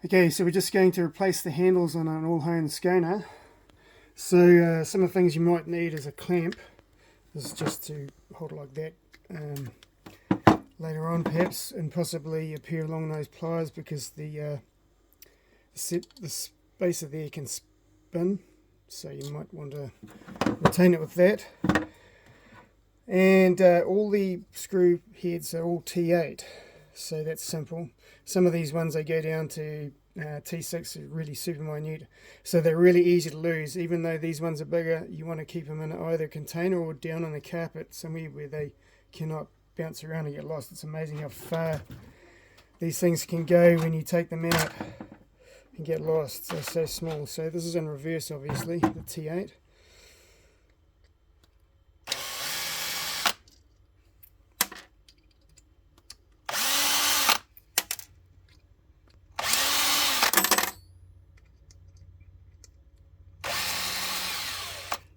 Okay, so we're just going to replace the handles on an ALLHONE Skoner. So some of the things you might need is a clamp. This is just to hold it like that later on perhaps, and possibly a pair of long nose pliers because the spacer there can spin, so you might want to retain it with that. And all the screw heads are all T8, so that's simple. Some of these ones they go down to T6, are really super minute, so they're really easy to lose. Even though these ones are bigger, you want to keep them in either a container or down on the carpet, somewhere where they cannot bounce around and get lost. It's amazing how far these things can go when you take them out and get lost. They're so small. So this is in reverse, obviously, the T8.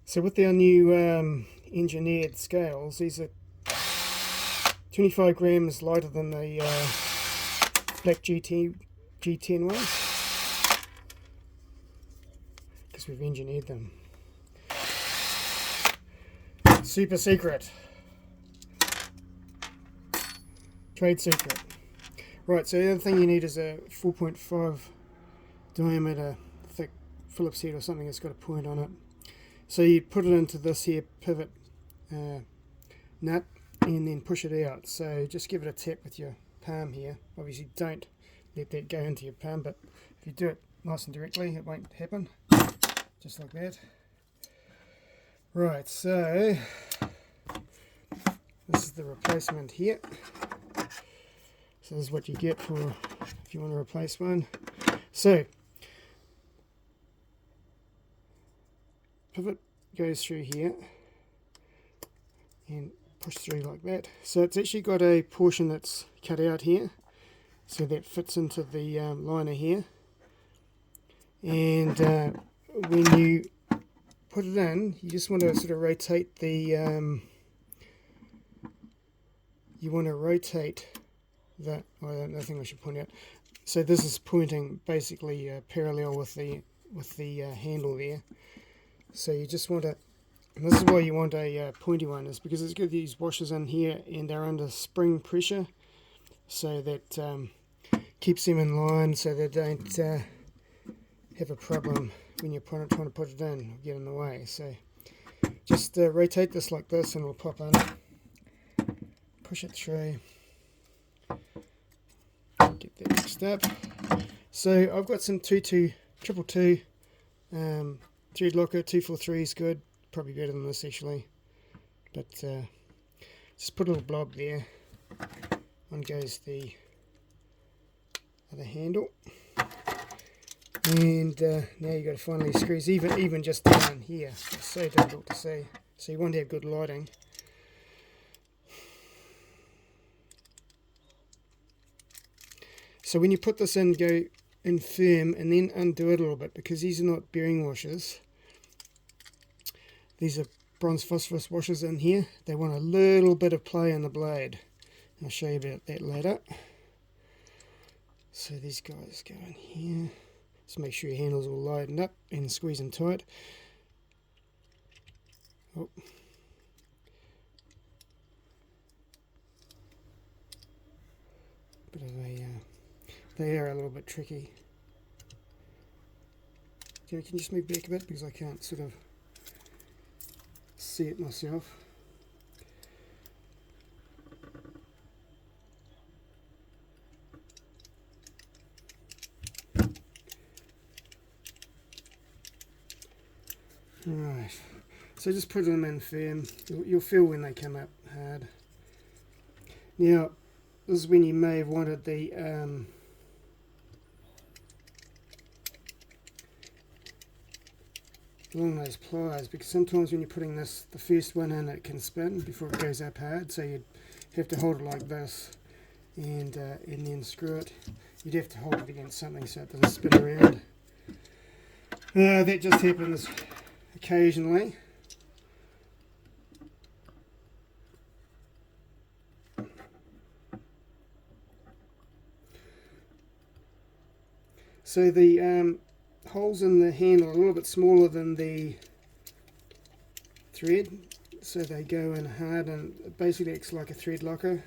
So with our new engineered scales, these are 25 grams lighter than the black G10 ones, because we've engineered them. Super secret. Trade secret. Right, so the other thing you need is a 4.5 diameter thick Phillips head or something that's got a point on it. So you put it into this here pivot nut and then push it out. So just give it a tap with your palm here. Obviously don't let that go into your palm, but if you do it nice and directly it won't happen. Just like that. Right, so this is the replacement here. So this is what you get for if you want to replace one. So pivot goes through here and push through like that. So it's actually got a portion that's cut out here, so that fits into the liner here. And when you put it in, you just want to sort of rotate the I think I should point out. So this is pointing basically parallel with the handle there. So you just want to, and this is why you want a pointy one, is because it's got these washers in here and they're under spring pressure, so that keeps them in line, so they don't have a problem when you're trying to put it in, or get in the way. So just rotate this like this and it'll pop in. Push it through. Get that mixed up. So I've got some 222 thread locker. 243 is good, probably better than this actually, but just put a little blob there. On goes the other handle, and now you've got to find these screws, even just down here. It's so difficult to see, so you want to have good lighting. So when you put this in, go in firm and then undo it a little bit, because these are not bearing washers. These are bronze phosphorus washers in here. They want a little bit of play in the blade. I'll show you about that later. So these guys go in here. Just make sure your handle's all lightened up and squeeze them tight. Oh. Bit of a they are a little bit tricky. Okay, can you just move back a bit because I can't sort of see it myself. Right, so just put them in firm. You'll feel when they come up hard. Now, this is when you may have wanted the long nose pliers, because sometimes when you're putting the first one in, it can spin before it goes up hard, so you'd have to hold it like this and then screw it. You'd have to hold it against something so it doesn't spin around. That just happens occasionally. So the holes in the handle are a little bit smaller than the thread, so they go in hard and it basically acts like a thread locker.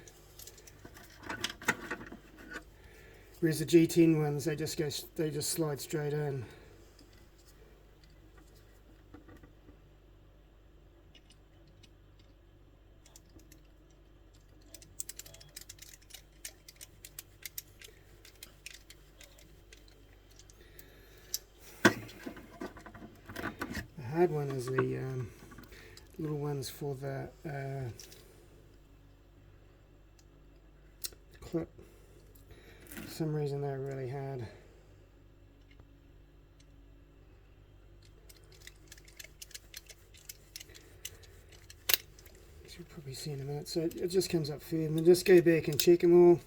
Whereas the G10 ones, they just slide straight in. The hard one is the little ones for the clip. For some reason they're really hard. As you'll probably see in a minute. So it just comes up firm, and just go back and check them all.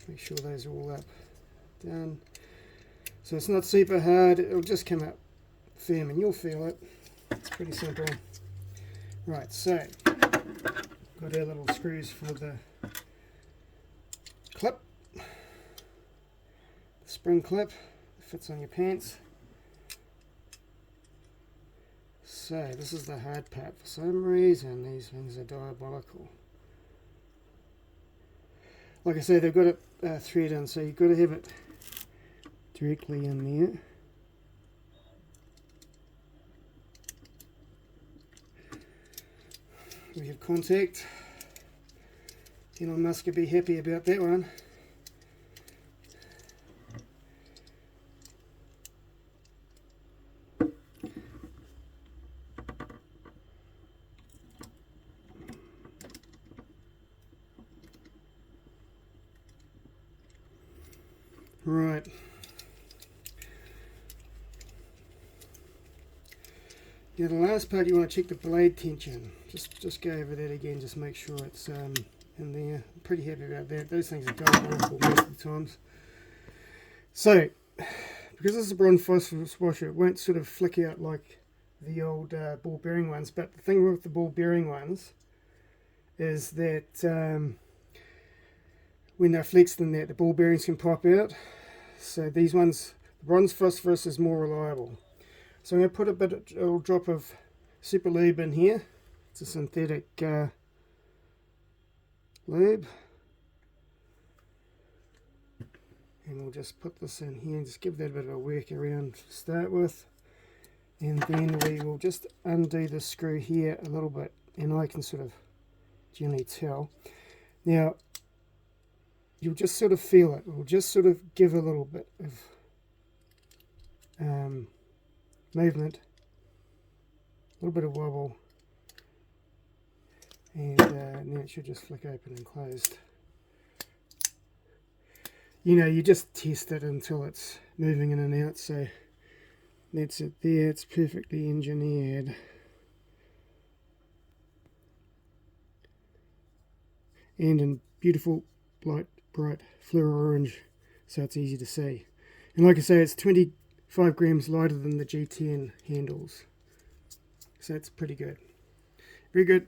Make sure those are all up, done. So it's not super hard, it'll just come up firm and you'll feel it. It's pretty simple. Right, so got our little screws for the clip, the spring clip that fits on your pants. So this is the hard part. For some reason these things are diabolical. Like I say, they've got a thread in, so you've got to have it directly in there. We have contact. Elon Musk would be happy about that one. Right. Now the last part, you want to check the blade tension. Just go over that again, just make sure it's in there. I'm pretty happy about that. Those things are going awful most of the times. So, because this is a bronze phosphorus washer, it won't sort of flick out like the old ball bearing ones. But the thing with the ball bearing ones is that when they're flexed in that, the ball bearings can pop out. So these ones, the bronze phosphorus is more reliable. So I'm going to put a little drop of super lube in here. It's a synthetic lube. And we'll just put this in here and just give that a bit of a work around to start with. And then we will just undo the screw here a little bit. And I can sort of generally tell. Now, you'll just sort of feel it. We'll just sort of give a little bit of movement, a little bit of wobble, and now it should just flick open and closed. You know, you just test it until it's moving in and out, so that's it there. It's perfectly engineered. And in beautiful, light, bright fluoro orange, so it's easy to see. And like I say, it's 25 grams lighter than the G10 handles, so it's pretty good. Very good.